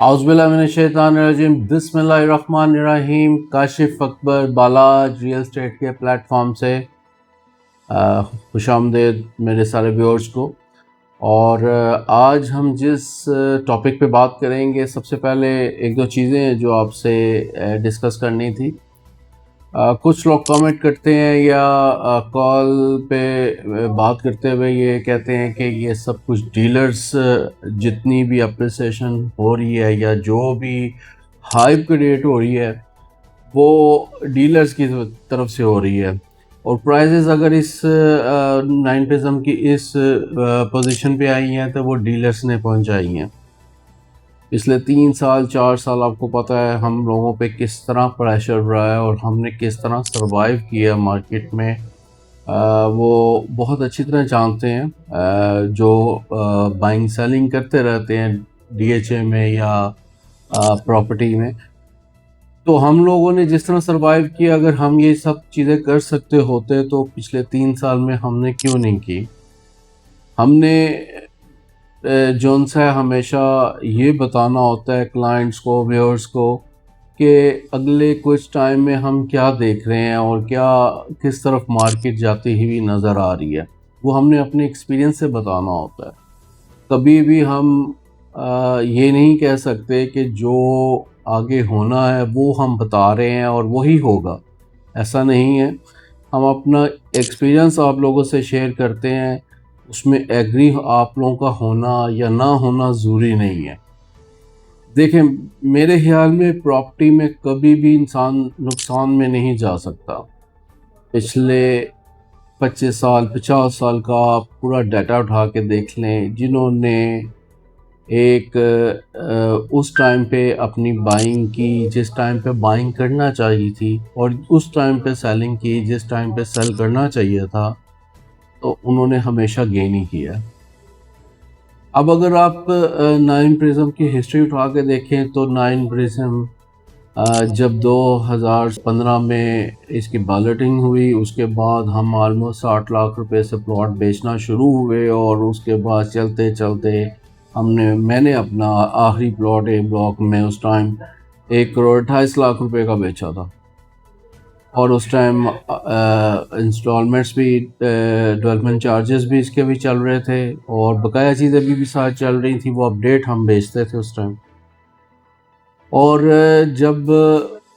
औज़ुबिल्लाहिमिनश्शैतानिर्रजीम बिस्मिल्लाहिर्रहमानिर्रहीम। काशिफ अकबर बालाज real estate के platform से खुशामदीद मेरे सारे व्यूअर्स को। और आज हम जिस टॉपिक पे बात करेंगे, सबसे पहले एक दो चीज़ें हैं जो आपसे डिस्कस करनी थी। कुछ लोग कमेंट करते हैं या कॉल पे बात करते हुए ये कहते हैं कि ये सब कुछ डीलर्स जितनी भी अप्रिसिएशन हो रही है या जो भी हाइप क्रिएट हो रही है वो डीलर्स की तरफ से हो रही है। और प्राइसेस अगर इस नाइन प्रिज्म की इस पोजीशन पे आई हैं तो वो डीलर्स ने पहुंचाई हैं। पिछले 3 साल 4 साल आपको पता है हम लोगों पे किस तरह प्रेशर रहा है और हमने किस तरह सरवाइव किया मार्केट में। वो बहुत अच्छी तरह जानते हैं, जो बाइंग सेलिंग करते रहते हैं डीएचए में या प्रॉपर्टी में। तो हम लोगों ने जिस तरह सरवाइव किया, अगर हम ये सब चीज़ें कर सकते होते तो पिछले 3 साल में हमने क्यों नहीं की। हमने जोन सा हमेशा ये बताना होता है क्लाइंट्स को, व्यूअर्स को, कि अगले कुछ टाइम में हम क्या देख रहे हैं और क्या किस तरफ मार्केट जाती हुई नज़र आ रही है। वो हमने अपने एक्सपीरियंस से बताना होता है। कभी भी हम ये नहीं कह सकते कि जो आगे होना है वो हम बता रहे हैं और वही होगा, ऐसा नहीं है। हम अपना एक्सपीरियंस आप लोगों से शेयर करते हैं, उसमें एग्री आप लोगों का होना या ना होना ज़रूरी नहीं है। देखें, मेरे ख्याल में प्रॉपर्टी में कभी भी इंसान नुकसान में नहीं जा सकता। पिछले 25 साल 50 साल का पूरा डाटा उठा के देख लें, जिन्होंने एक उस टाइम पे अपनी बाइंग की जिस टाइम पे बाइंग करना चाहिए थी और उस टाइम पे सेलिंग की जिस टाइम पे सेल करना चाहिए था, तो उन्होंने हमेशा गेन ही किया। अब अगर आप नाइन प्रिज्म की हिस्ट्री उठा के देखें तो नाइन प्रिज्म जब 2015 में इसकी बैलेटिंग हुई, उसके बाद हम ऑलमोस्ट 60 लाख रुपए से प्लॉट बेचना शुरू हुए और उसके बाद चलते चलते मैंने अपना आखिरी प्लॉट एक ब्लॉक में उस टाइम 1 करोड़ 28 लाख रुपए का बेचा था। और उस टाइम इंस्टॉलमेंट्स भी, डेवलपमेंट चार्जेस भी इसके भी चल रहे थे और बकाया चीज़ें भी साथ चल रही थी। वो अपडेट हम बेचते थे उस टाइम। और जब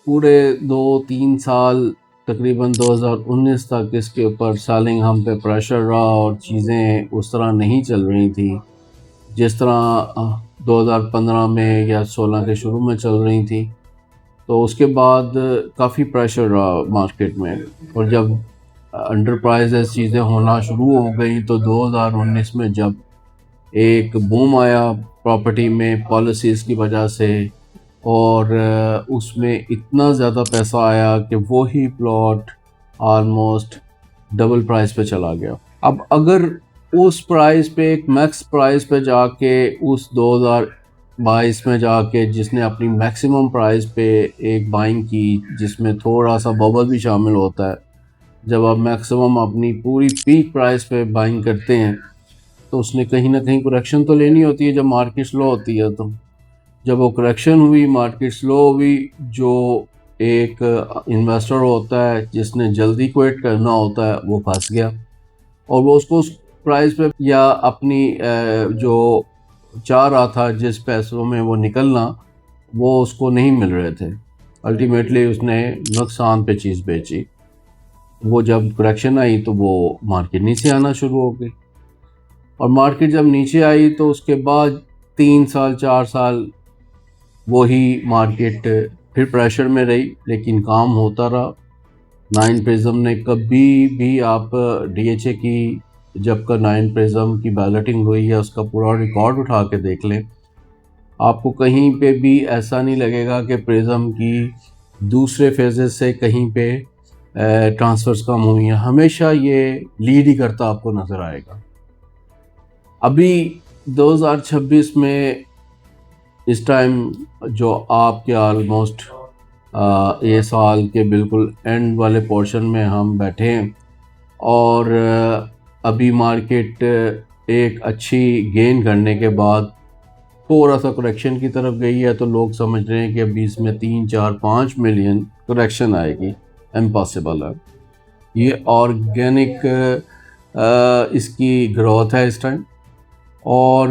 पूरे 2-3 साल तकरीबन 2019 तक इसके ऊपर सेलिंग हम पे प्रेशर रहा और चीज़ें उस तरह नहीं चल रही थी जिस तरह 2015 में या 16 के शुरू में चल रही थी, तो उसके बाद काफ़ी प्रेशर रहा मार्केट में। और जब अंडर प्राइजेस चीज़ें होना शुरू हो गई तो 2019 में जब एक बूम आया प्रॉपर्टी में पॉलिसीज़ की वजह से, और उसमें इतना ज़्यादा पैसा आया कि वो ही प्लॉट ऑलमोस्ट डबल प्राइस पे चला गया। अब अगर उस प्राइस पे, एक मैक्स प्राइस पे जाके, उस 2022 में जाके जिसने अपनी मैक्सिमम प्राइस पे एक बाइंग की, जिसमें थोड़ा सा बबल भी शामिल होता है, जब आप मैक्सिमम अपनी पूरी पीक प्राइस पे बाइंग करते हैं तो उसने कहीं ना कहीं करेक्शन तो लेनी होती है जब मार्केट स्लो होती है। तो जब वो करेक्शन हुई, मार्केट स्लो हुई, जो एक इन्वेस्टर होता है जिसने जल्दी क्विट करना होता है वो फंस गया और वो उसको उस प्राइस पे या अपनी जो चाह रहा था जिस पैसों में वो निकलना, वो उसको नहीं मिल रहे थे। अल्टीमेटली उसने नुकसान पे चीज़ बेची। वो जब करेक्शन आई तो वो मार्केट नीचे आना शुरू हो गई, और मार्केट जब नीचे आई तो उसके बाद 3 साल 4 साल वही मार्केट फिर प्रेशर में रही, लेकिन काम होता रहा। नाइन प्रिज्म ने कभी भी, आप डीएचए की जब का नाइन प्रिज्म की बैलेटिंग हुई है उसका पूरा रिकॉर्ड उठा के देख लें, आपको कहीं पे भी ऐसा नहीं लगेगा कि प्रिज्म की दूसरे फेजेस से कहीं पे ट्रांसफ़र्स कम हुई हैं। हमेशा ये लीड ही करता आपको नज़र आएगा। अभी 2026 में इस टाइम जो आपके ऑलमोस्ट ये साल के बिल्कुल एंड वाले पोर्शन में हम बैठे हैं और अभी मार्केट एक अच्छी गेन करने के बाद थोड़ा सा करेक्शन की तरफ गई है तो लोग समझ रहे हैं कि अभी इसमें 3 4 5 मिलियन करेक्शन आएगी। इम्पॉसिबल है। ये ऑर्गेनिक इसकी ग्रोथ है इस टाइम। और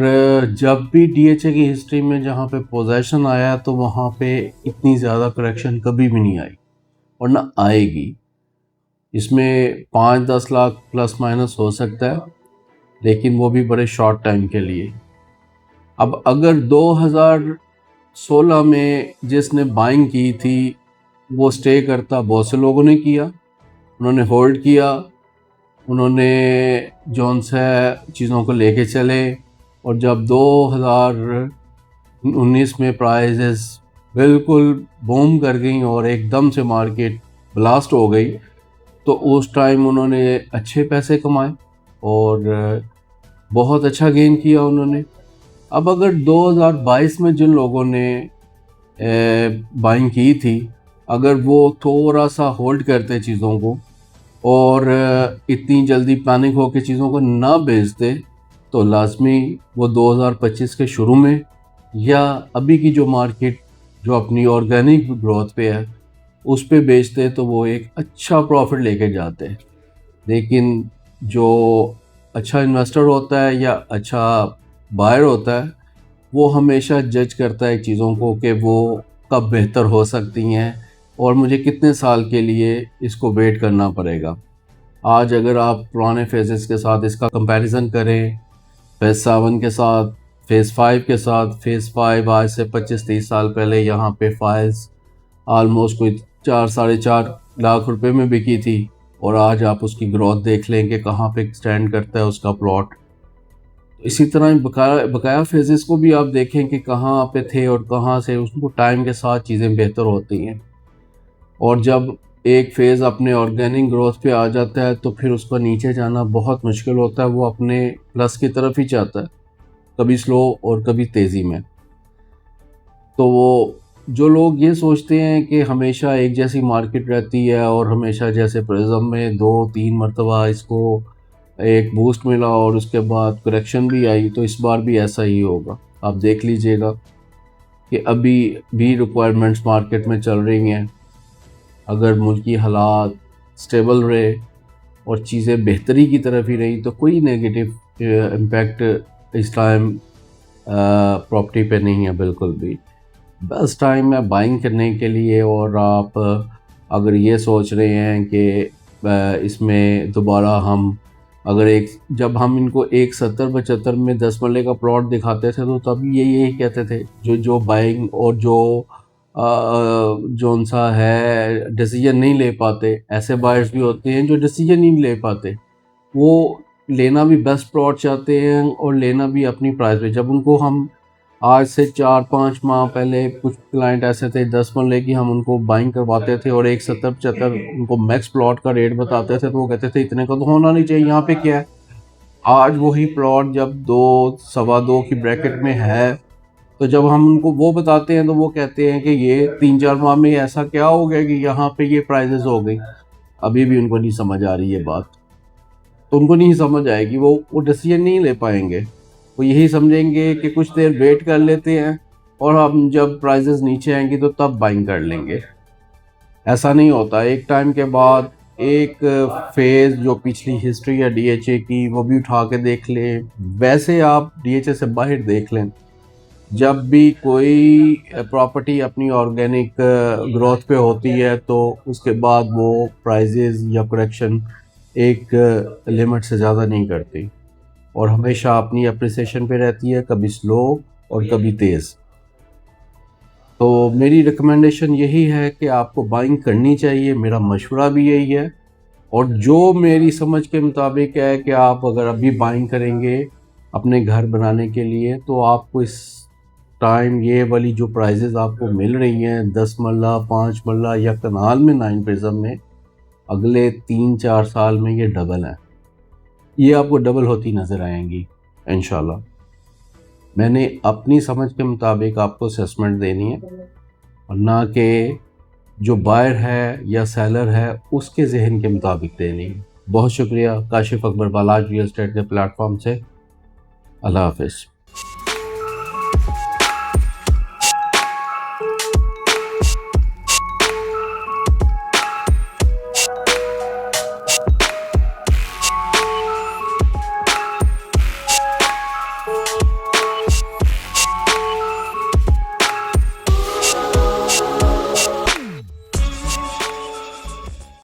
जब भी डीएचए की हिस्ट्री में जहाँ पे पोजेशन आया तो वहाँ पे इतनी ज़्यादा करेक्शन कभी भी नहीं आई और ना आएगी। इसमें 5-10 लाख प्लस माइनस हो सकता है, लेकिन वो भी बड़े शॉर्ट टाइम के लिए। अब अगर 2016 में जिसने बाइंग की थी वो स्टे करता, बहुत से लोगों ने किया, उन्होंने होल्ड किया, उन्होंने जौन से चीज़ों को लेके चले। और जब 2019 में प्राइसेस बिल्कुल बूम कर गई और एकदम से मार्केट ब्लास्ट हो गई, तो उस टाइम उन्होंने अच्छे पैसे कमाए और बहुत अच्छा गेन किया उन्होंने। अब अगर 2022 में जिन लोगों ने बाइंग की थी, अगर वो थोड़ा सा होल्ड करते चीज़ों को और इतनी जल्दी पैनिक होकर चीज़ों को ना बेचते, तो लाजमी वो 2025 के शुरू में या अभी की जो मार्केट जो अपनी ऑर्गेनिक ग्रोथ पे है उस पे बेचते तो वो एक अच्छा प्रॉफिट लेके जाते। लेकिन जो अच्छा इन्वेस्टर होता है या अच्छा बायर होता है वो हमेशा जज करता है चीज़ों को कि वो कब बेहतर हो सकती हैं और मुझे कितने साल के लिए इसको वेट करना पड़ेगा। आज अगर आप पुराने फेजेस के साथ इसका कंपैरिजन करें, फेज़ 7 के साथ, फेज़ 5 के साथ, फेज़ 5 आज से 25-30 साल पहले यहाँ पे फाइल्स आलमोस्ट कोई 4-4.5 लाख रुपए में बिकी थी और आज आप उसकी ग्रोथ देख लें कि कहाँ पे स्टैंड करता है उसका प्लॉट। इसी तरह बकाया फेजेस को भी आप देखें कि कहाँ पे थे और कहाँ से उसको टाइम के साथ चीज़ें बेहतर होती हैं। और जब एक फ़ेज़ अपने ऑर्गेनिक ग्रोथ पे आ जाता है तो फिर उसका नीचे जाना बहुत मुश्किल होता है। वो अपने प्लस की तरफ ही जाता है, कभी स्लो और कभी तेज़ी में। तो वो जो लोग ये सोचते हैं कि हमेशा एक जैसी मार्केट रहती है और हमेशा जैसे प्रिज्म में 2-3 मरतबा इसको एक बूस्ट मिला और उसके बाद करेक्शन भी आई, तो इस बार भी ऐसा ही होगा। आप देख लीजिएगा कि अभी भी रिक्वायरमेंट्स मार्केट में चल रही हैं। अगर मुल्की हालात स्टेबल रहे और चीज़ें बेहतरी की तरफ ही रही तो कोई नेगेटिव इम्पैक्ट इस टाइम प्रॉपर्टी पे नहीं है बिल्कुल भी। बेस्ट टाइम है बाइंग करने के लिए। और आप अगर ये सोच रहे हैं कि इसमें दोबारा हम अगर जब हम इनको 170-75 में 10 मरले का प्लॉट दिखाते थे तो तब यही कहते थे जो बाइंग और जो सा है डिसीजन नहीं ले पाते। ऐसे बायर्स भी होते हैं जो डिसीजन नहीं ले पाते, वो लेना भी बेस्ट प्लॉट चाहते हैं और लेना भी अपनी प्राइस पे। जब उनको हम आज से 4-5 माह पहले कुछ क्लाइंट ऐसे थे 10 मरले की हम उनको बाइंग करवाते थे और 170-75 उनको मैक्स प्लॉट का रेट बताते थे तो वो कहते थे इतने का तो होना नहीं चाहिए, यहाँ पे क्या है। आज वही प्लॉट जब 2-2.25 की ब्रैकेट में है तो जब हम उनको वो बताते हैं तो वो कहते हैं कि ये 3-4 माह में ऐसा क्या हो गया कि यहाँ पे ये प्राइजेस हो गई। अभी भी उनको नहीं समझ आ रही है बात, तो उनको नहीं समझ आएगी, वो डिसीजन नहीं ले पाएंगे। वो यही समझेंगे कि कुछ देर वेट कर लेते हैं और हम जब प्राइजेस नीचे आएंगी तो तब बाइंग कर लेंगे। ऐसा नहीं होता। एक टाइम के बाद एक फेज़ जो पिछली हिस्ट्री है डीएचए की वो भी उठा के देख लें, वैसे आप डीएचए से बाहर देख लें। जब भी कोई प्रॉपर्टी अपनी ऑर्गेनिक ग्रोथ पे होती है तो उसके बाद वो प्राइजेस या करेक्शन एक लिमिट से ज़्यादा नहीं करती और हमेशा अपनी अप्रिसिएशन पे रहती है, कभी स्लो और कभी तेज़। तो मेरी रिकमेंडेशन यही है कि आपको बाइंग करनी चाहिए, मेरा मशवरा भी यही है। और जो मेरी समझ के मुताबिक है कि आप अगर अभी बाइंग करेंगे अपने घर बनाने के लिए तो आपको इस टाइम ये वाली जो प्राइजेस आपको मिल रही हैं 10 मरला 5 मरला या कनाल में 9 प्रिज्म में, अगले 3-4 साल में ये डबल है। ये आपको डबल होती नज़र आएंगी इंशाल्लाह। मैंने अपनी समझ के मुताबिक आपको असेसमेंट देनी है और ना कि जो बायर है या सेलर है उसके जहन के मुताबिक देनी है। बहुत शुक्रिया। काशिफ अकबर बालाज रियल एस्टेट के प्लेटफॉर्म से। अल्लाह हाफिज़।